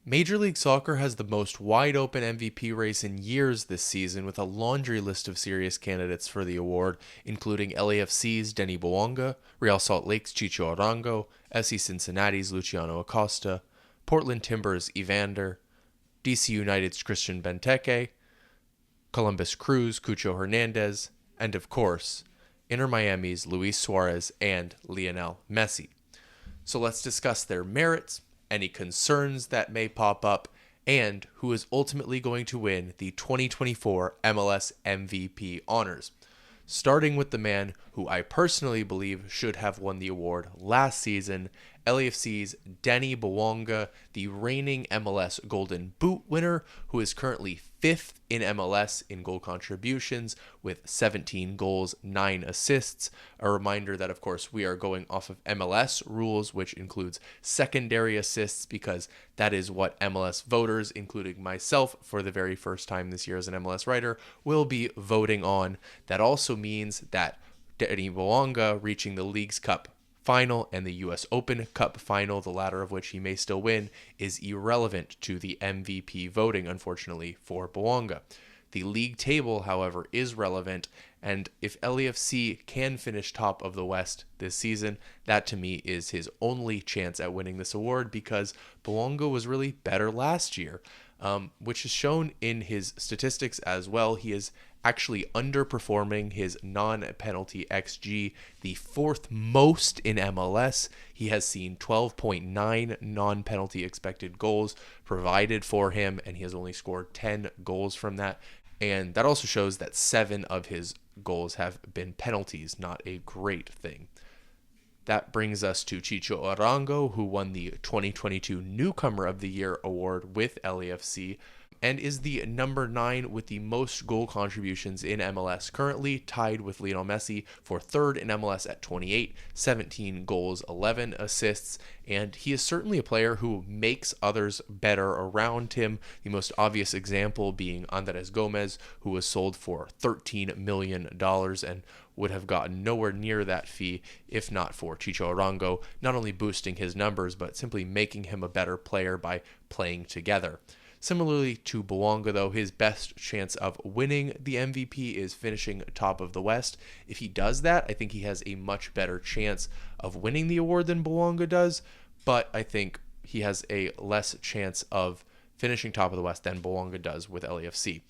Major League Soccer has the most wide open MVP race in years this season, with a laundry list of serious candidates for the award, including LAFC's Denny Bouanga, Real Salt Lake's Chicho Arango, FC Cincinnati's Luciano Acosta, Portland Timbers' Evander, DC United's Christian Benteke, Columbus Crew's Cucho Hernandez, and of course, Inter Miami's Luis Suarez and Lionel Messi. So let's discuss their merits, any concerns that may pop up, and who is ultimately going to win the 2024 MLS MVP honors. Starting with the man who I personally believe should have won the award last season, LAFC's Denny Bouanga, the reigning MLS Golden Boot winner, who is currently 5th in MLS in goal contributions with 17 goals, 9 assists. A reminder that, of course, we are going off of MLS rules, which includes secondary assists, because that is what MLS voters, including myself for the very first time this year as an MLS writer, will be voting on. That also means that Denny Bouanga reaching the Leagues Cup final and the US Open Cup final, the latter of which he may still win, is irrelevant to the MVP voting, unfortunately, for Bouanga. The league table, however, is relevant, and if LAFC can finish top of the West this season, that to me is his only chance at winning this award, because Bouanga was really better last year, which is shown in his statistics as well. He is actually underperforming his non-penalty XG, the 4th most in MLS. He has seen 12.9 non-penalty expected goals provided for him, and he has only scored 10 goals from that. And that also shows that 7 of his goals have been penalties, not a great thing. That brings us to Chicho Arango, who won the 2022 Newcomer of the Year award with LAFC, and is the number 9 with the most goal contributions in MLS, currently tied with Lionel Messi for 3rd in MLS at 28, 17 goals, 11 assists, and he is certainly a player who makes others better around him, the most obvious example being Andres Gomez, who was sold for $13 million and would have gotten nowhere near that fee if not for Chicho Arango, not only boosting his numbers, but simply making him a better player by playing together. Similarly to Bouanga, though, his best chance of winning the MVP is finishing top of the West. If he does that, I think he has a much better chance of winning the award than Bouanga does, but I think he has a less chance of finishing top of the West than Bouanga does with LAFC.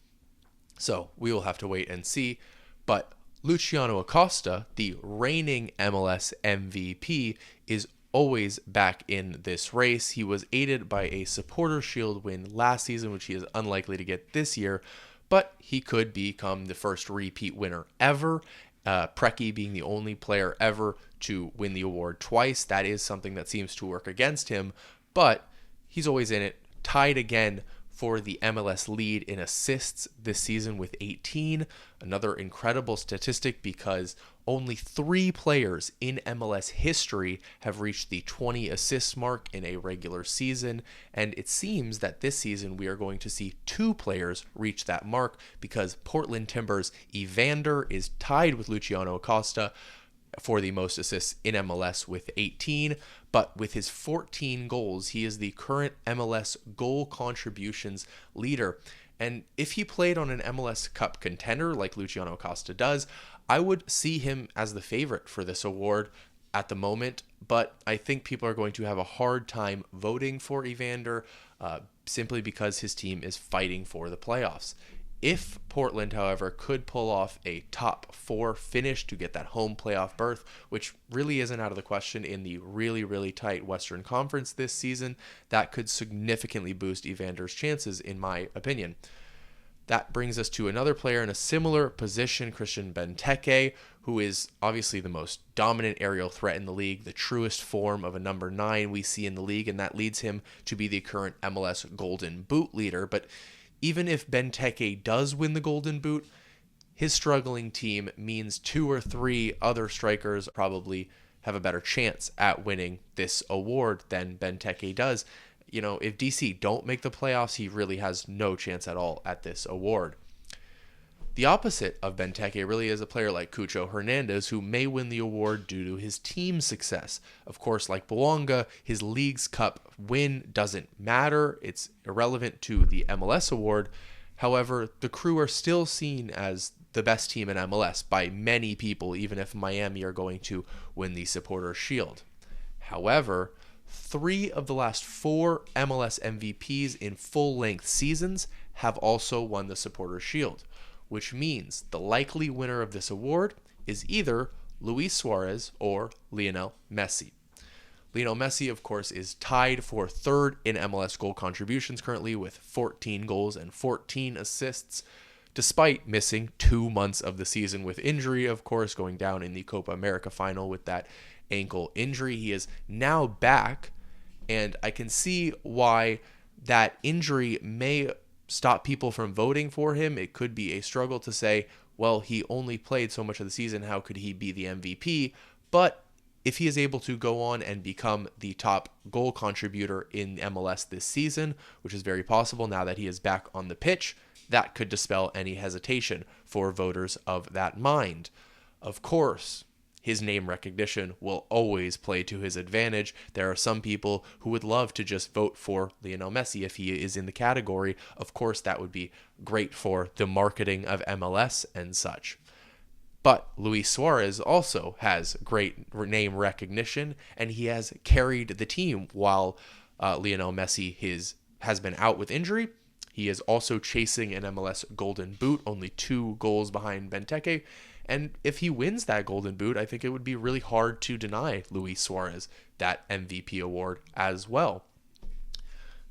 So we will have to wait and see, but Luciano Acosta, the reigning MLS MVP, is always back in this race. He was aided by a Supporter Shield win last season, which he is unlikely to get this year, but he could become the first repeat winner ever. Preki being the only player ever to win the award twice. That is something that seems to work against him, but he's always in it. Tied again for the MLS lead in assists this season with 18. Another incredible statistic, because only 3 players in MLS history have reached the 20 assist mark in a regular season, and it seems that this season we are going to see 2 players reach that mark, because Portland Timbers' Evander is tied with Luciano Acosta for the most assists in MLS with 18, but with his 14 goals, he is the current MLS goal contributions leader. And if he played on an MLS Cup contender like Luciano Acosta does, I would see him as the favorite for this award at the moment, but I think people are going to have a hard time voting for Evander simply because his team is fighting for the playoffs. If Portland, however, could pull off a top 4 finish to get that home playoff berth, which really isn't out of the question in the really, really tight Western Conference this season, that could significantly boost Evander's chances, in my opinion. That brings us to another player in a similar position, Christian Benteke, who is obviously the most dominant aerial threat in the league, the truest form of a number 9 we see in the league, and that leads him to be the current MLS Golden Boot leader. But even if Benteke does win the Golden Boot, his struggling team means 2 or 3 other strikers probably have a better chance at winning this award than Benteke does. You know, if DC don't make the playoffs, he really has no chance at all at this award. The opposite of Benteke really is a player like Cucho Hernandez, who may win the award due to his team success. Of course, like Bouanga, his Leagues Cup win doesn't matter. It's irrelevant to the MLS award. However, the Crew are still seen as the best team in MLS by many people, even if Miami are going to win the Supporters' Shield. However, 3 of the last 4 MLS MVPs in full-length seasons have also won the Supporters' Shield, which means the likely winner of this award is either Luis Suarez or Lionel Messi. Lionel Messi, of course, is tied for 3rd in MLS goal contributions currently with 14 goals and 14 assists, despite missing 2 months of the season with injury, of course, going down in the Copa America final with that ankle injury. He is now back, and I can see why that injury may stop people from voting for him. It could be a struggle to say, well, he only played so much of the season, how could he be the MVP? But if he is able to go on and become the top goal contributor in MLS this season, which is very possible now that he is back on the pitch, that could dispel any hesitation for voters of that mind. Of course, his name recognition will always play to his advantage. There are some people who would love to just vote for Lionel Messi if he is in the category. Of course, that would be great for the marketing of MLS and such. But Luis Suarez also has great name recognition, and he has carried the team while Lionel Messi has been out with injury. He is also chasing an MLS Golden Boot, only 2 goals behind Benteke. And if he wins that Golden Boot, I think it would be really hard to deny Luis Suarez that MVP award as well.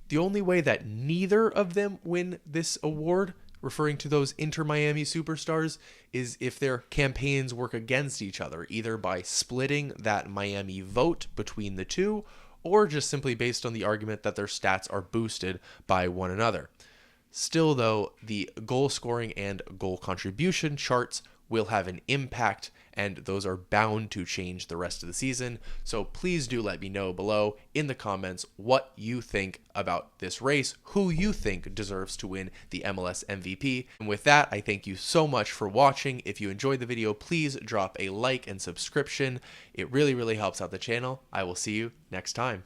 The only way that neither of them win this award, referring to those Inter-Miami superstars, is if their campaigns work against each other, either by splitting that Miami vote between the two, or just simply based on the argument that their stats are boosted by one another. Still, though, the goal scoring and goal contribution charts will have an impact, and those are bound to change the rest of the season. So please do let me know below in the comments what you think about this race, who you think deserves to win the MLS MVP. And with that, I thank you so much for watching. If you enjoyed the video, please drop a like and subscription. It really, really helps out the channel. I will see you next time.